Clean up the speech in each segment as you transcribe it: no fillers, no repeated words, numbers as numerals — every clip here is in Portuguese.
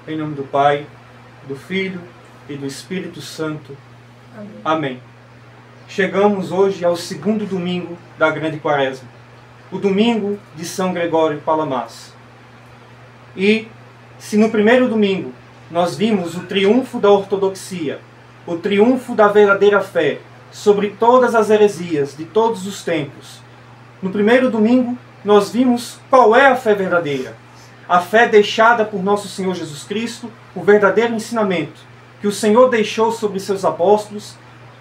Em nome do Pai, do Filho e do Espírito Santo. Amém. Amém. Chegamos hoje ao segundo domingo da Grande Quaresma, o domingo de São Gregório Palamas. E se no primeiro domingo nós vimos o triunfo da ortodoxia, o triunfo da verdadeira fé sobre todas as heresias de todos os tempos, no primeiro domingo nós vimos qual é a fé verdadeira. A fé deixada por nosso Senhor Jesus Cristo, o verdadeiro ensinamento que o Senhor deixou sobre seus apóstolos,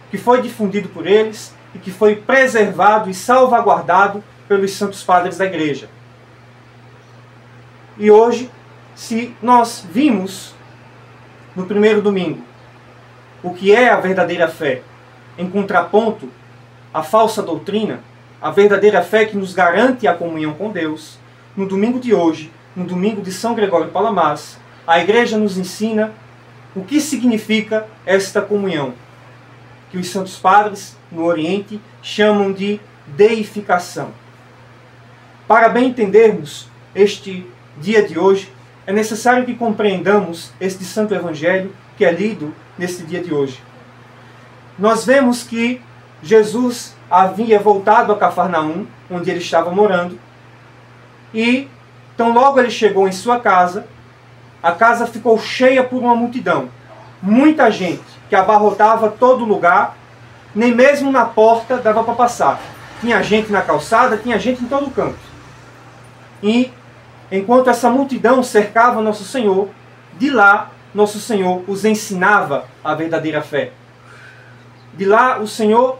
que foi difundido por eles e que foi preservado e salvaguardado pelos santos padres da Igreja. E hoje, se nós vimos no primeiro domingo o que é a verdadeira fé, em contraponto à falsa doutrina, a verdadeira fé que nos garante a comunhão com Deus, no domingo de hoje, no domingo de São Gregório Palamas, a Igreja nos ensina o que significa esta comunhão, que os santos padres no Oriente chamam de deificação. Para bem entendermos este dia de hoje, é necessário que compreendamos este Santo Evangelho que é lido neste dia de hoje. Nós vemos que Jesus havia voltado a Cafarnaum, onde ele estava morando, e tão logo ele chegou em sua casa, a casa ficou cheia por uma multidão. Muita gente que abarrotava todo lugar, nem mesmo na porta dava para passar. Tinha gente na calçada, tinha gente em todo canto. E enquanto essa multidão cercava Nosso Senhor, de lá Nosso Senhor os ensinava a verdadeira fé. De lá o Senhor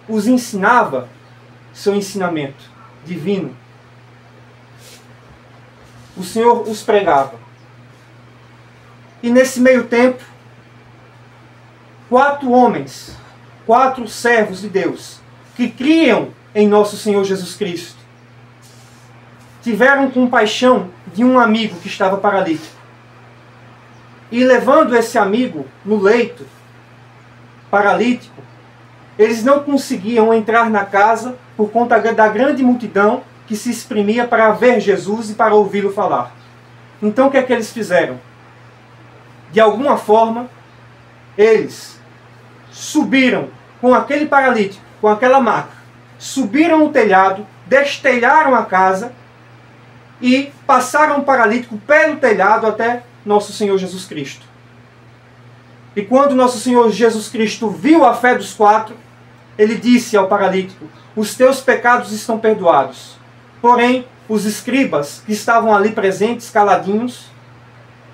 os ensinava seu ensinamento divino. O Senhor os pregava. E nesse meio tempo, 4 homens, 4 servos de Deus, que criam em nosso Senhor Jesus Cristo, tiveram compaixão de um amigo que estava paralítico. E levando esse amigo no leito, paralítico, eles não conseguiam entrar na casa por conta da grande multidão que se exprimia para ver Jesus e para ouvi-lo falar. Então o que é que eles fizeram? De alguma forma, eles subiram com aquele paralítico, com aquela maca, subiram o telhado, destelharam a casa e passaram o paralítico pelo telhado até nosso Senhor Jesus Cristo. E quando nosso Senhor Jesus Cristo viu a fé dos 4, ele disse ao paralítico: os teus pecados estão perdoados. Porém, os escribas que estavam ali presentes, caladinhos,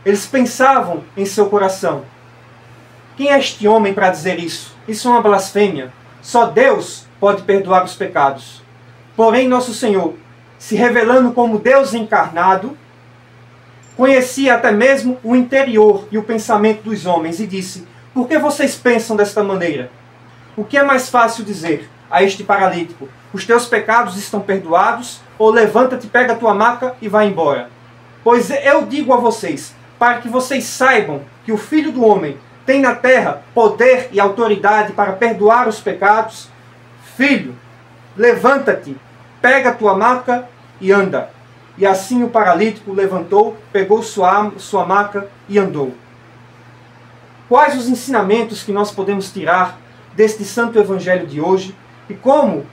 eles pensavam em seu coração: quem é este homem para dizer isso? Isso é uma blasfêmia. Só Deus pode perdoar os pecados. Porém, nosso Senhor, se revelando como Deus encarnado, conhecia até mesmo o interior e o pensamento dos homens e disse: por que vocês pensam desta maneira? O que é mais fácil dizer a este paralítico: os teus pecados estão perdoados, ou levanta-te, pega a tua maca e vai embora? Pois eu digo a vocês, para que vocês saibam que o Filho do Homem tem na terra poder e autoridade para perdoar os pecados, filho, levanta-te, pega a tua maca e anda. E assim o paralítico levantou, pegou sua maca e andou. Quais os ensinamentos que nós podemos tirar deste Santo Evangelho de hoje e como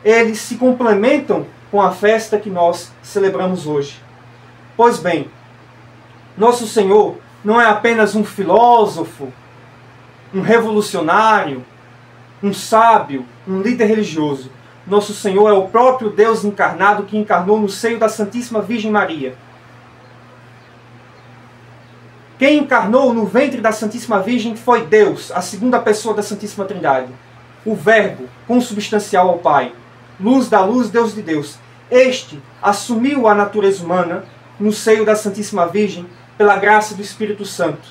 eles se complementam com a festa que nós celebramos hoje? Pois bem, nosso Senhor não é apenas um filósofo, um revolucionário, um sábio, um líder religioso. Nosso Senhor é o próprio Deus encarnado que encarnou no seio da Santíssima Virgem Maria. Quem encarnou no ventre da Santíssima Virgem foi Deus, a segunda pessoa da Santíssima Trindade. O Verbo, consubstancial ao Pai. Luz da luz, Deus de Deus. Este assumiu a natureza humana no seio da Santíssima Virgem pela graça do Espírito Santo.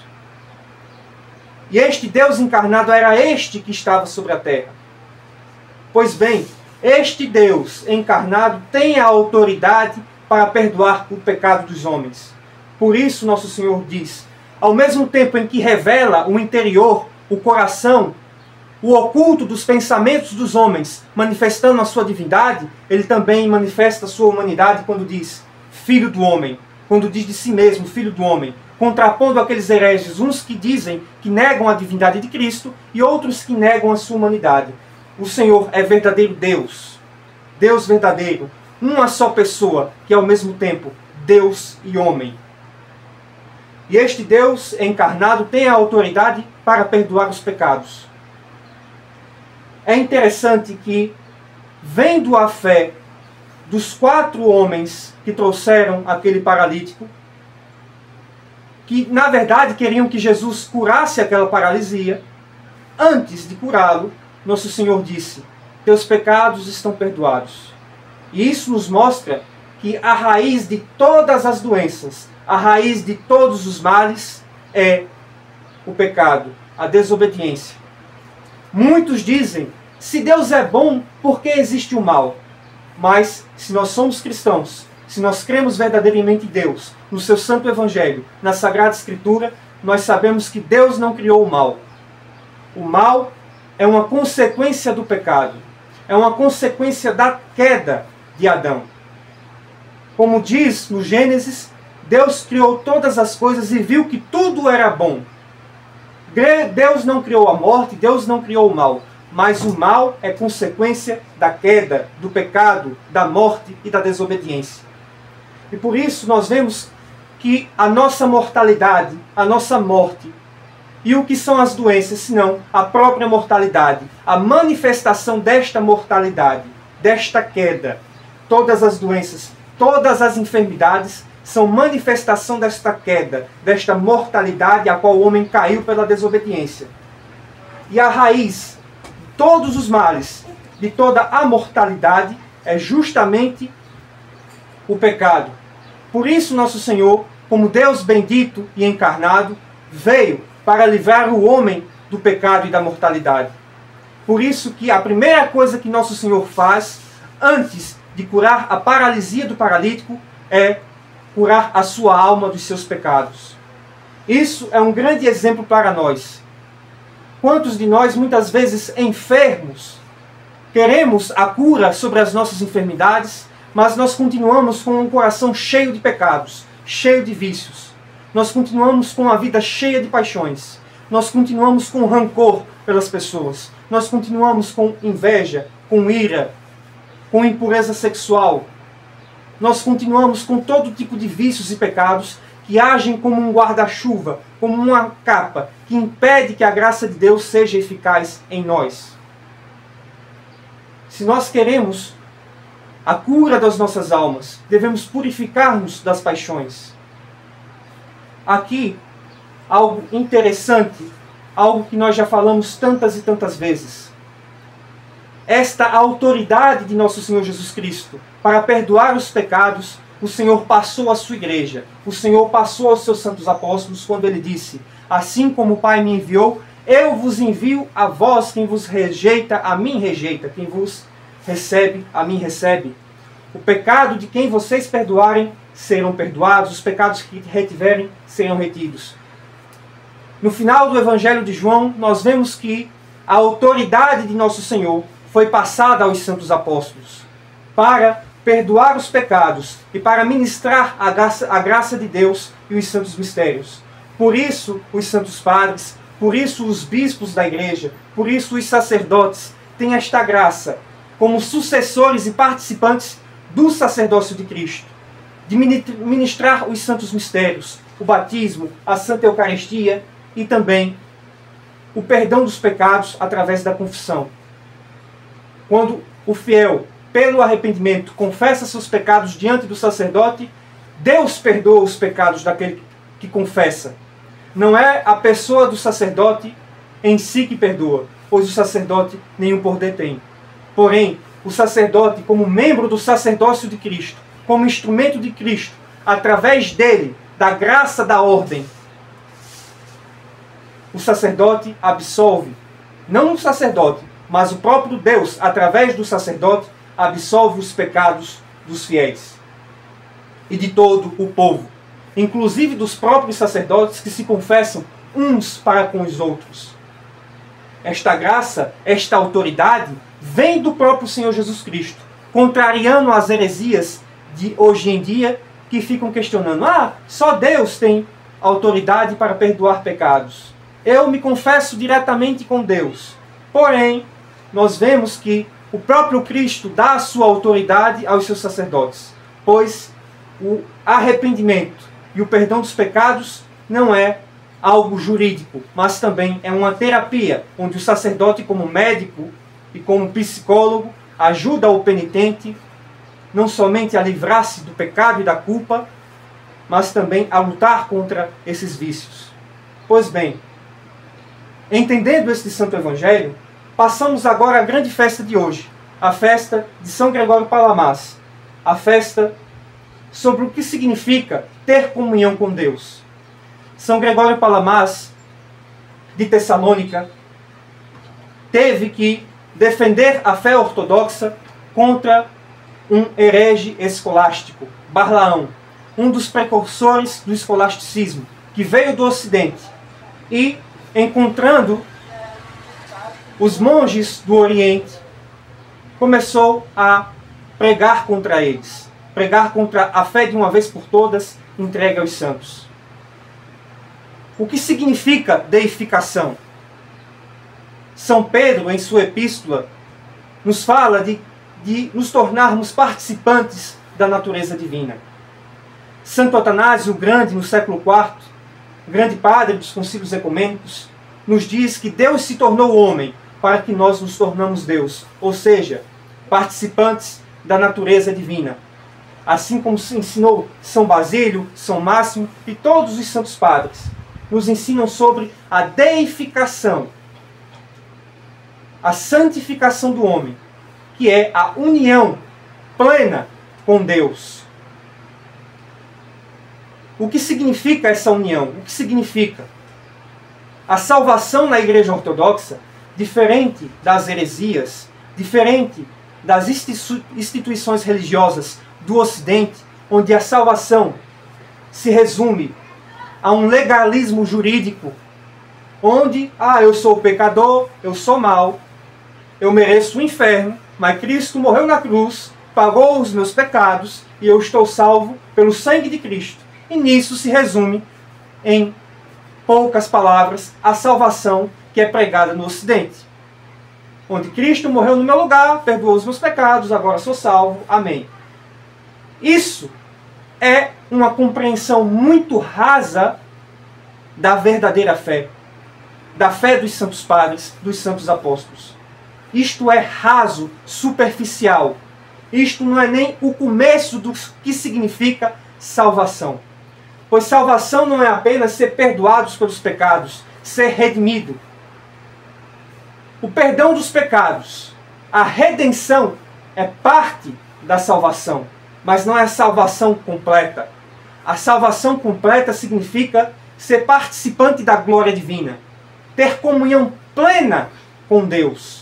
E este Deus encarnado era este que estava sobre a terra. Pois bem, este Deus encarnado tem a autoridade para perdoar o pecado dos homens. Por isso nosso Senhor diz: ao mesmo tempo em que revela o interior, o coração, o oculto dos pensamentos dos homens, manifestando a sua divindade, ele também manifesta a sua humanidade quando diz: Filho do homem, quando diz de si mesmo, Filho do Homem, contrapondo aqueles hereges, uns que dizem que negam a divindade de Cristo e outros que negam a sua humanidade. O Senhor é verdadeiro Deus, Deus verdadeiro, uma só pessoa, que é ao mesmo tempo Deus e homem. E este Deus encarnado tem a autoridade para perdoar os pecados. É interessante que, vendo a fé dos 4 homens que trouxeram aquele paralítico, que na verdade queriam que Jesus curasse aquela paralisia, antes de curá-lo, nosso Senhor disse: teus pecados estão perdoados. E isso nos mostra que a raiz de todas as doenças, a raiz de todos os males é o pecado, a desobediência. Muitos dizem: se Deus é bom, por que existe o mal? Mas se nós somos cristãos, se nós cremos verdadeiramente em Deus, no seu Santo Evangelho, na Sagrada Escritura, nós sabemos que Deus não criou o mal. O mal é uma consequência do pecado. É uma consequência da queda de Adão. Como diz no Gênesis, Deus criou todas as coisas e viu que tudo era bom. Deus não criou a morte, Deus não criou o mal. Mas o mal é consequência da queda, do pecado, da morte e da desobediência. E por isso nós vemos que a nossa mortalidade, a nossa morte, e o que são as doenças, senão a própria mortalidade, a manifestação desta mortalidade, desta queda. Todas as doenças, todas as enfermidades são manifestação desta queda, desta mortalidade a qual o homem caiu pela desobediência. E a raiz de todos os males, de toda a mortalidade, é justamente o pecado. Por isso nosso Senhor, como Deus bendito e encarnado, veio para livrar o homem do pecado e da mortalidade. Por isso que a primeira coisa que nosso Senhor faz, antes de curar a paralisia do paralítico, é curar a sua alma dos seus pecados. Isso é um grande exemplo para nós. Quantos de nós, muitas vezes enfermos, queremos a cura sobre as nossas enfermidades, mas nós continuamos com um coração cheio de pecados, cheio de vícios. Nós continuamos com a vida cheia de paixões. Nós continuamos com rancor pelas pessoas. Nós continuamos com inveja, com ira, com impureza sexual. Nós continuamos com todo tipo de vícios e pecados que agem como um guarda-chuva, como uma capa, que impede que a graça de Deus seja eficaz em nós. Se nós queremos a cura das nossas almas, devemos purificar-nos das paixões. Aqui, algo interessante, algo que nós já falamos tantas e tantas vezes. Esta autoridade de nosso Senhor Jesus Cristo para perdoar os pecados, o Senhor passou à sua igreja. O Senhor passou aos seus santos apóstolos quando ele disse: assim como o Pai me enviou, eu vos envio a vós. Quem vos rejeita, a mim rejeita. Quem vos recebe, a mim recebe. O pecado de quem vocês perdoarem serão perdoados, os pecados que retiverem serão retidos. No final do Evangelho de João, nós vemos que a autoridade de nosso Senhor foi passada aos santos apóstolos para perdoar os pecados e para ministrar a graça de Deus e os santos mistérios. Por isso, os santos padres, por isso os bispos da igreja, por isso os sacerdotes têm esta graça como sucessores e participantes do sacerdócio de Cristo, de ministrar os santos mistérios, o batismo, a Santa Eucaristia e também o perdão dos pecados através da confissão. Quando o fiel, pelo arrependimento, confessa seus pecados diante do sacerdote, Deus perdoa os pecados daquele que confessa. Não é a pessoa do sacerdote em si que perdoa, pois o sacerdote nenhum poder tem. Porém, o sacerdote, como membro do sacerdócio de Cristo, como instrumento de Cristo, através dele, da graça da ordem, o sacerdote absolve, não o sacerdote, mas o próprio Deus, através do sacerdote, absolve os pecados dos fiéis e de todo o povo, inclusive dos próprios sacerdotes que se confessam uns para com os outros. Esta graça, esta autoridade, vem do próprio Senhor Jesus Cristo, contrariando as heresias de hoje em dia que ficam questionando: ah, só Deus tem autoridade para perdoar pecados. Eu me confesso diretamente com Deus. Porém, nós vemos que o próprio Cristo dá a sua autoridade aos seus sacerdotes, pois o arrependimento e o perdão dos pecados não é algo jurídico, mas também é uma terapia, onde o sacerdote, como médico e como psicólogo, ajuda o penitente não somente a livrar-se do pecado e da culpa, mas também a lutar contra esses vícios. Pois bem, entendendo este Santo Evangelho, passamos agora à grande festa de hoje, a festa de São Gregório Palamas, a festa sobre o que significa ter comunhão com Deus. São Gregório Palamas, de Tessalônica, teve que defender a fé ortodoxa contra um herege escolástico, Barlaão, um dos precursores do escolasticismo, que veio do Ocidente e, encontrando os monges do Oriente, começou a pregar contra eles, pregar contra a fé de uma vez por todas entregue aos santos. O que significa deificação? São Pedro, em sua epístola, nos fala de nos tornarmos participantes da natureza divina. Santo Atanásio o Grande, no século IV, grande padre dos concílios ecumênicos, nos diz que Deus se tornou homem para que nós nos tornamos Deus, ou seja, participantes da natureza divina. Assim como se ensinou São Basílio, São Máximo e todos os santos padres, nos ensinam sobre a deificação, a santificação do homem, que é a união plena com Deus. O que significa essa união? O que significa? A salvação na Igreja Ortodoxa, diferente das heresias, diferente das instituições religiosas do Ocidente, onde a salvação se resume a um legalismo jurídico, onde, eu sou pecador, eu sou mau, eu mereço o inferno, mas Cristo morreu na cruz, pagou os meus pecados e eu estou salvo pelo sangue de Cristo. E nisso se resume, em poucas palavras, a salvação que é pregada no Ocidente. Onde Cristo morreu no meu lugar, perdoou os meus pecados, agora sou salvo. Amém. Isso é uma compreensão muito rasa da verdadeira fé. Da fé dos santos padres, dos santos apóstolos. Isto é raso, superficial. Isto não é nem o começo do que significa salvação. Pois salvação não é apenas ser perdoados pelos pecados, ser redimido. O perdão dos pecados, a redenção é parte da salvação, mas não é a salvação completa. A salvação completa significa ser participante da glória divina, ter comunhão plena com Deus.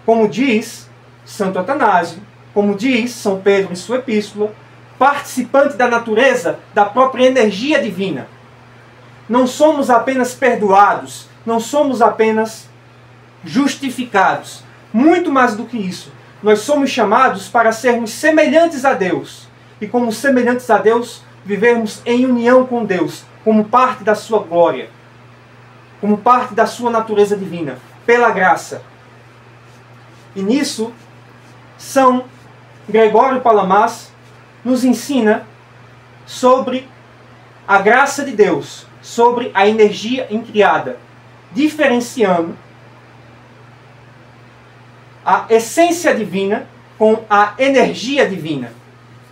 Como diz Santo Atanásio, como diz São Pedro em sua epístola, participante da natureza, da própria energia divina. Não somos apenas perdoados, não somos apenas justificados. Muito mais do que isso, nós somos chamados para sermos semelhantes a Deus. E como semelhantes a Deus, vivermos em união com Deus, como parte da sua glória, como parte da sua natureza divina, pela graça. E nisso, São Gregório Palamas nos ensina sobre a graça de Deus, sobre a energia incriada, diferenciando a essência divina com a energia divina.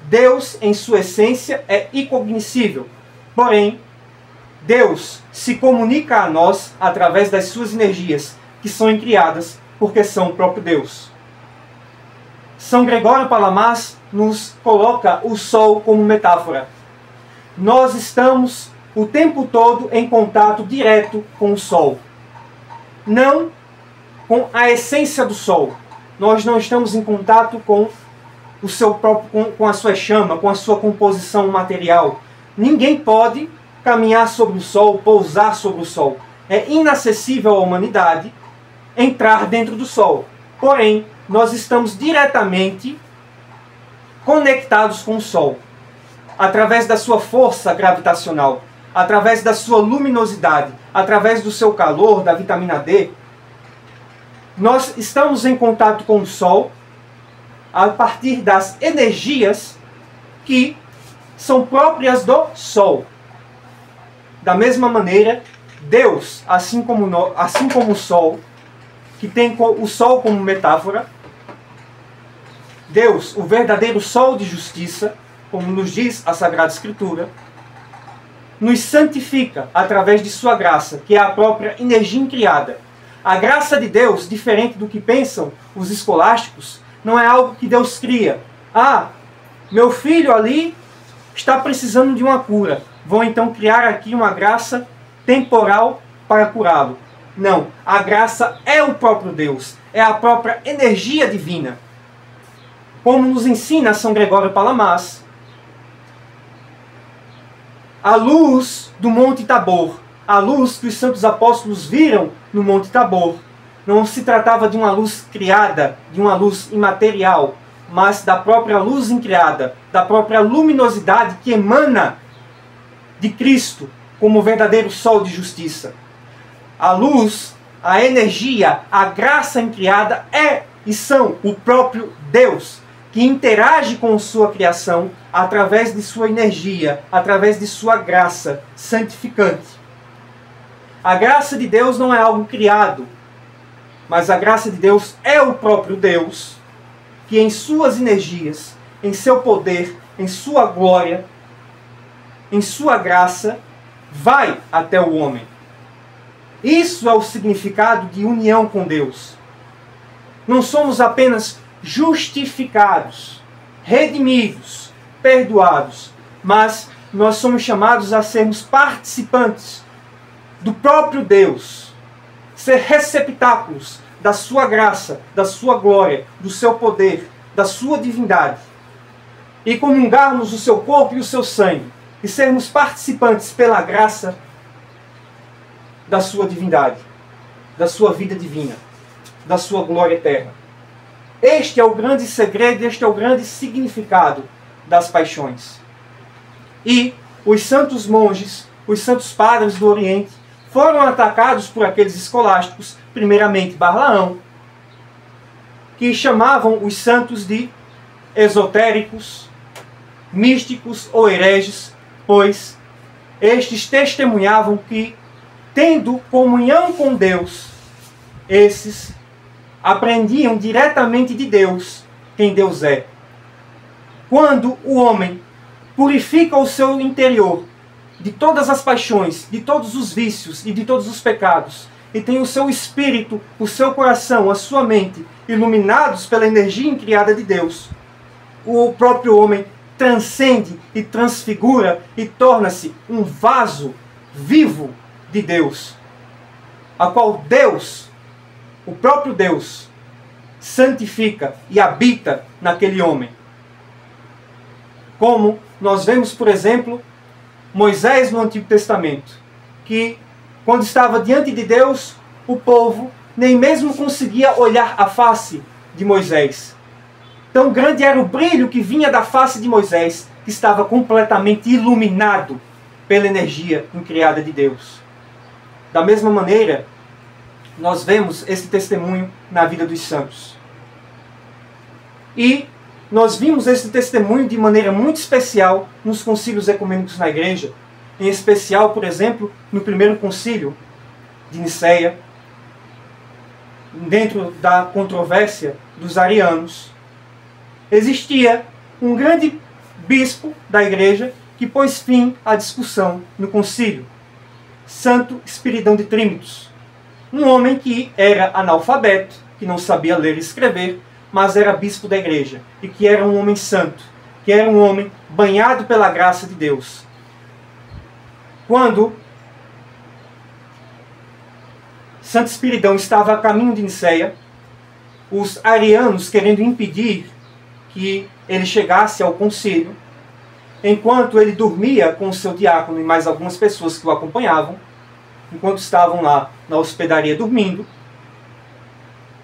Deus, em sua essência, é incognoscível. Porém, Deus se comunica a nós através das suas energias, que são incriadas porque são o próprio Deus. São Gregório Palamas nos coloca o sol como metáfora. Nós estamos o tempo todo em contato direto com o sol. Não com a essência do sol. Nós não estamos em contato com o seu próprio, com a sua chama, com a sua composição material. Ninguém pode caminhar sobre o sol, pousar sobre o sol. É inacessível à humanidade entrar dentro do sol. Porém, nós estamos diretamente conectados com o Sol, através da sua força gravitacional, através da sua luminosidade, através do seu calor, da vitamina D. Nós estamos em contato com o Sol a partir das energias que são próprias do Sol. Da mesma maneira, Deus, assim como o Sol, que tem o Sol como metáfora, Deus, o verdadeiro Sol de justiça, como nos diz a Sagrada Escritura, nos santifica através de sua graça, que é a própria energia incriada. A graça de Deus, diferente do que pensam os escolásticos, não é algo que Deus cria. Ah, meu filho ali está precisando de uma cura. Vou então criar aqui uma graça temporal para curá-lo. Não, a graça é o próprio Deus, é a própria energia divina. Como nos ensina São Gregório Palamas, a luz do Monte Tabor, a luz que os santos apóstolos viram no Monte Tabor, não se tratava de uma luz criada, de uma luz imaterial, mas da própria luz incriada, da própria luminosidade que emana de Cristo como o verdadeiro sol de justiça. A luz, a energia, a graça incriada é e são o próprio Deus, que interage com sua criação através de sua energia, através de sua graça santificante. A graça de Deus não é algo criado, mas a graça de Deus é o próprio Deus, que em suas energias, em seu poder, em sua glória, em sua graça, vai até o homem. Isso é o significado de união com Deus. Não somos apenas justificados, redimidos, perdoados, mas nós somos chamados a sermos participantes do próprio Deus, ser receptáculos da sua graça, da sua glória, do seu poder, da sua divindade, e comungarmos o seu corpo e o seu sangue, e sermos participantes pela graça da sua divindade, da sua vida divina, da sua glória eterna. Este é o grande segredo, este é o grande significado das paixões. E os santos monges, os santos padres do Oriente, foram atacados por aqueles escolásticos, primeiramente Barlaão, que chamavam os santos de esotéricos, místicos ou hereges, pois estes testemunhavam que, tendo comunhão com Deus, esses aprendiam diretamente de Deus quem Deus é. Quando o homem purifica o seu interior de todas as paixões, de todos os vícios e de todos os pecados, e tem o seu espírito, o seu coração, a sua mente iluminados pela energia incriada de Deus, o próprio homem transcende e transfigura e torna-se um vaso vivo de Deus, a qual Deus, o próprio Deus, santifica e habita naquele homem. Como nós vemos, por exemplo, Moisés no Antigo Testamento, que quando estava diante de Deus, o povo nem mesmo conseguia olhar a face de Moisés. Tão grande era o brilho que vinha da face de Moisés, que estava completamente iluminado pela energia incriada de Deus. Da mesma maneira, nós vemos esse testemunho na vida dos santos. E nós vimos esse testemunho de maneira muito especial nos concílios ecumênicos na igreja, em especial, por exemplo, no primeiro concílio de Niceia, dentro da controvérsia dos arianos. Existia um grande bispo da igreja que pôs fim à discussão no concílio, Santo Espiridão de Trímitos, um homem que era analfabeto, que não sabia ler e escrever, mas era bispo da igreja, e que era um homem santo, que era um homem banhado pela graça de Deus. Quando Santo Espiridão estava a caminho de Niceia, os arianos, querendo impedir que ele chegasse ao concílio, enquanto ele dormia com o seu diácono e mais algumas pessoas que o acompanhavam, enquanto estavam lá na hospedaria dormindo,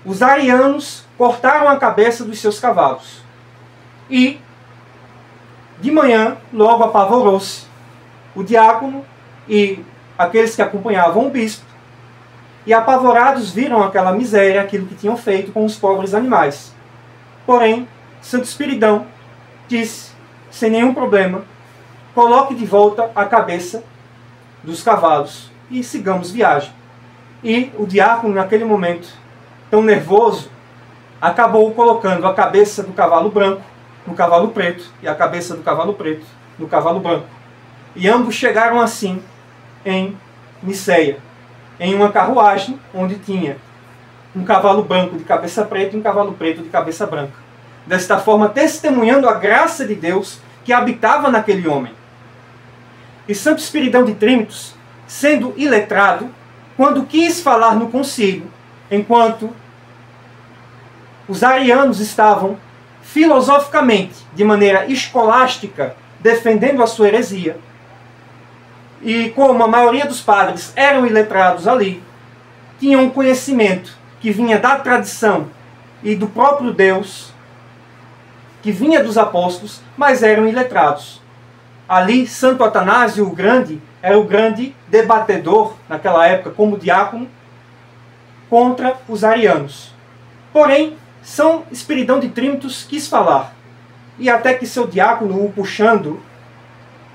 os arianos cortaram a cabeça dos seus cavalos e De manhã, logo apavorou-se o diácono e aqueles que acompanhavam o bispo, e apavorados viram aquela miséria, aquilo que tinham feito com os pobres animais. Porém, Santo Espiridão disse, sem nenhum problema, coloque de volta a cabeça dos cavalos e sigamos viagem. E o diácono, naquele momento, tão nervoso, acabou colocando a cabeça do cavalo branco no cavalo preto e a cabeça do cavalo preto no cavalo branco. E ambos chegaram assim em Niceia, em uma carruagem onde tinha um cavalo branco de cabeça preta e um cavalo preto de cabeça branca. Desta forma, testemunhando a graça de Deus que habitava naquele homem. E Santo Espiridão de Trínmitos, sendo iletrado, quando quis falar no concílio, enquanto os arianos estavam filosoficamente, de maneira escolástica, defendendo a sua heresia, e como a maioria dos padres eram iletrados ali, tinham um conhecimento que vinha da tradição e do próprio Deus, que vinha dos apóstolos, mas eram iletrados. Ali, Santo Atanásio o Grande era o grande debatedor, naquela época, como diácono, contra os arianos. Porém, São Espiridão de Trínmitos quis falar, e até que seu diácono o puxando,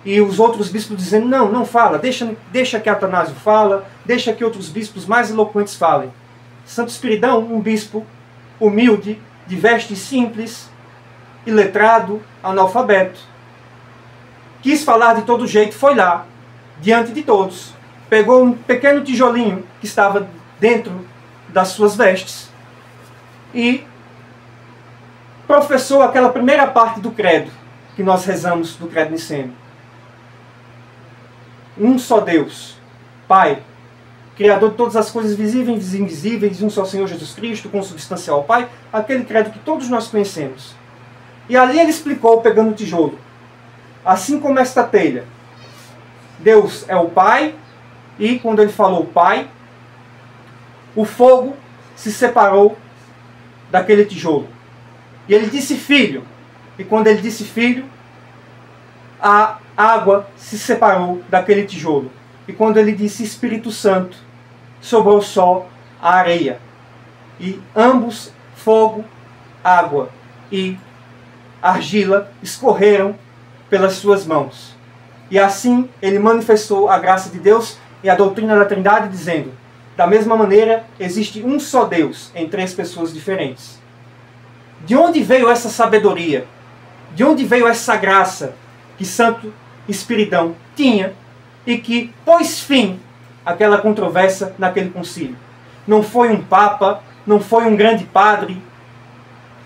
e os outros bispos dizendo, não, não fala, deixa que Atanásio fala, deixa que outros bispos mais eloquentes falem. Santo Espiridão, um bispo humilde, de vestes simples, iletrado, analfabeto, quis falar de todo jeito, foi lá, diante de todos, pegou um pequeno tijolinho que estava dentro das suas vestes e professou aquela primeira parte do credo que nós rezamos do credo niceno. Um só Deus, Pai, Criador de todas as coisas visíveis e invisíveis, um só Senhor Jesus Cristo, consubstancial ao Pai, aquele credo que todos nós conhecemos. E ali ele explicou, pegando o tijolo, assim como esta telha, Deus é o Pai, e quando ele falou Pai, o fogo se separou daquele tijolo. E ele disse Filho, e quando ele disse Filho, a água se separou daquele tijolo. E quando ele disse Espírito Santo, sobrou só a areia. E ambos, fogo, água e argila, escorreram pelas suas mãos. E assim ele manifestou a graça de Deus e a doutrina da Trindade, dizendo, da mesma maneira, existe um só Deus em três pessoas diferentes. De onde veio essa sabedoria? De onde veio essa graça que Santo Espiridão tinha e que pôs fim àquela controvérsia naquele concílio? Não foi um papa, não foi um grande padre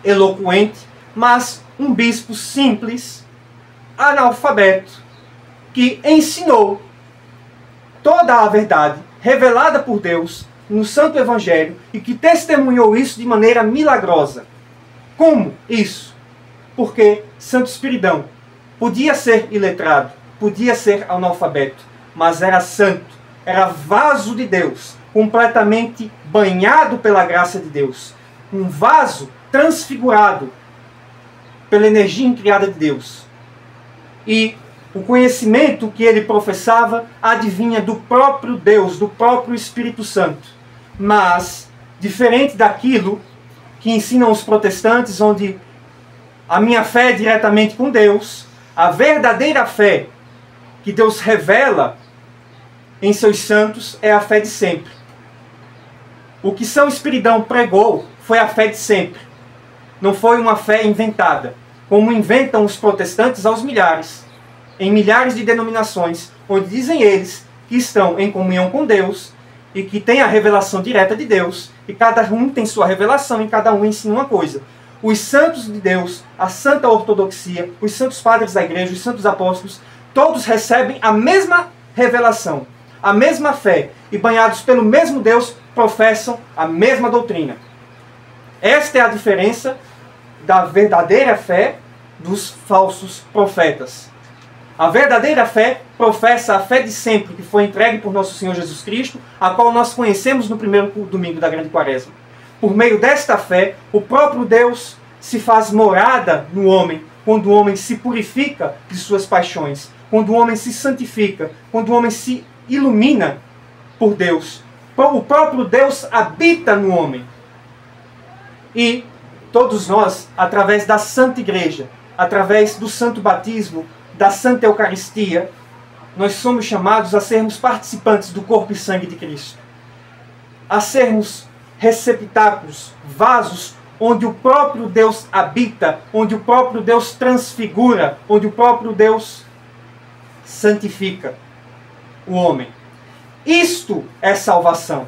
eloquente, mas um bispo simples, analfabeto, que ensinou toda a verdade revelada por Deus no Santo Evangelho e que testemunhou isso de maneira milagrosa. Como isso? Porque Santo Espiridão podia ser iletrado, podia ser analfabeto, mas era santo, era vaso de Deus, completamente banhado pela graça de Deus. Um vaso transfigurado pela energia incriada de Deus. E o conhecimento que ele professava advinha do próprio Deus, do próprio Espírito Santo. Mas, diferente daquilo que ensinam os protestantes, onde a minha fé é diretamente com Deus, a verdadeira fé que Deus revela em seus santos é a fé de sempre. O que São Espiridão pregou foi a fé de sempre. Não foi uma fé inventada, como inventam os protestantes aos milhares, em milhares de denominações, onde dizem eles que estão em comunhão com Deus e que têm a revelação direta de Deus, e cada um tem sua revelação e cada um ensina uma coisa. Os santos de Deus, a santa ortodoxia, os santos padres da igreja, os santos apóstolos, todos recebem a mesma revelação, a mesma fé, e banhados pelo mesmo Deus, professam a mesma doutrina. Esta é a diferença da verdadeira fé dos falsos profetas. A verdadeira fé professa a fé de sempre, que foi entregue por nosso Senhor Jesus Cristo, a qual nós conhecemos no primeiro domingo da Grande Quaresma. Por meio desta fé, o próprio Deus se faz morada no homem, quando o homem se purifica de suas paixões, quando o homem se santifica, quando o homem se ilumina por Deus. O próprio Deus habita no homem. E todos nós, através da Santa Igreja, através do Santo Batismo, da Santa Eucaristia, nós somos chamados a sermos participantes do corpo e sangue de Cristo. A sermos receptáculos, vasos, onde o próprio Deus habita, onde o próprio Deus transfigura, onde o próprio Deus santifica o homem. Isto é salvação.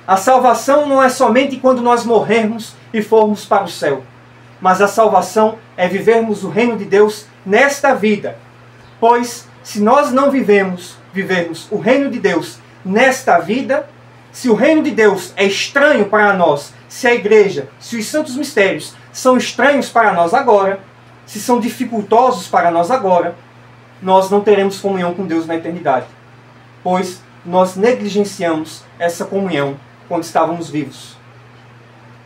A salvação não é somente quando nós morrermos e formos para o céu, mas a salvação é vivermos o reino de Deus nesta vida. Pois, se nós não vivermos o reino de Deus nesta vida, se o reino de Deus é estranho para nós, se a igreja, se os santos mistérios são estranhos para nós agora, se são dificultosos para nós agora, nós não teremos comunhão com Deus na eternidade. Pois nós negligenciamos essa comunhão quando estávamos vivos.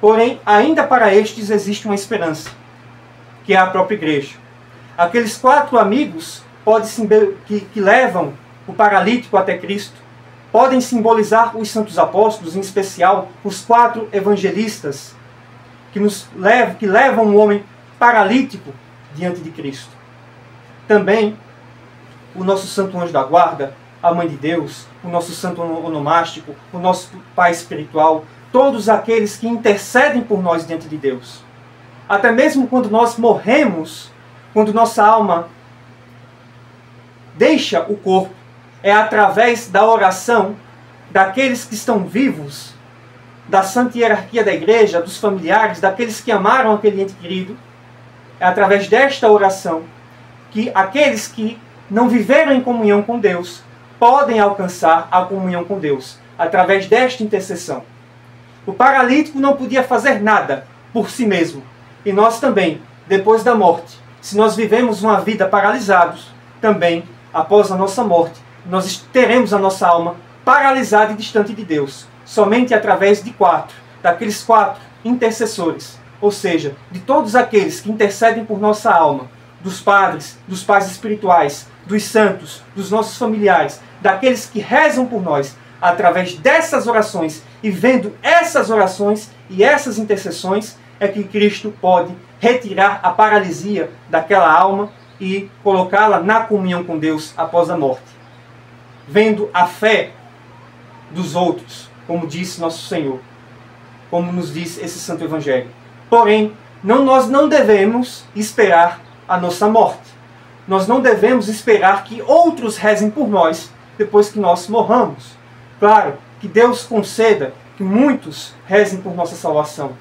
Porém, ainda para estes existe uma esperança, que é a própria igreja. Aqueles 4 amigos que levam o paralítico até Cristo podem simbolizar os santos apóstolos, em especial os 4 evangelistas que levam um homem paralítico diante de Cristo. Também o nosso santo anjo da guarda, a Mãe de Deus, o nosso santo onomástico, o nosso Pai espiritual, todos aqueles que intercedem por nós diante de Deus. Até mesmo quando nós morremos, quando nossa alma deixa o corpo, é através da oração daqueles que estão vivos, da santa hierarquia da igreja, dos familiares, daqueles que amaram aquele ente querido. É através desta oração que aqueles que não viveram em comunhão com Deus podem alcançar a comunhão com Deus, através desta intercessão. O paralítico não podia fazer nada por si mesmo. E nós também, depois da morte, se nós vivemos uma vida paralisados, também, após a nossa morte, nós teremos a nossa alma paralisada e distante de Deus, somente através daqueles 4 intercessores, ou seja, de todos aqueles que intercedem por nossa alma, dos padres, dos pais espirituais, dos santos, dos nossos familiares, daqueles que rezam por nós, através dessas orações e vendo essas orações e essas intercessões, é que Cristo pode retirar a paralisia daquela alma e colocá-la na comunhão com Deus após a morte. Vendo a fé dos outros, como disse nosso Senhor, como nos diz esse Santo Evangelho. Porém, nós não devemos esperar a nossa morte. Nós não devemos esperar que outros rezem por nós depois que nós morramos. Claro, que Deus conceda que muitos rezem por nossa salvação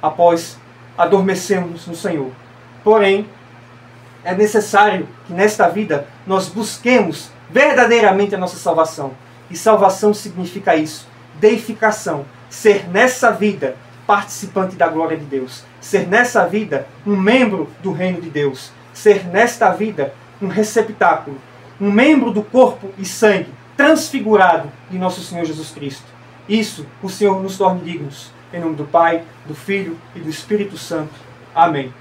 após adormecermos no Senhor. Porém, é necessário que nesta vida nós busquemos verdadeiramente a nossa salvação. E salvação significa isso, deificação, ser nessa vida participante da glória de Deus, ser nessa vida um membro do reino de Deus, ser nesta vida um receptáculo, um membro do corpo e sangue transfigurado de nosso Senhor Jesus Cristo. Isso o Senhor nos torne dignos. Em nome do Pai, do Filho e do Espírito Santo. Amém.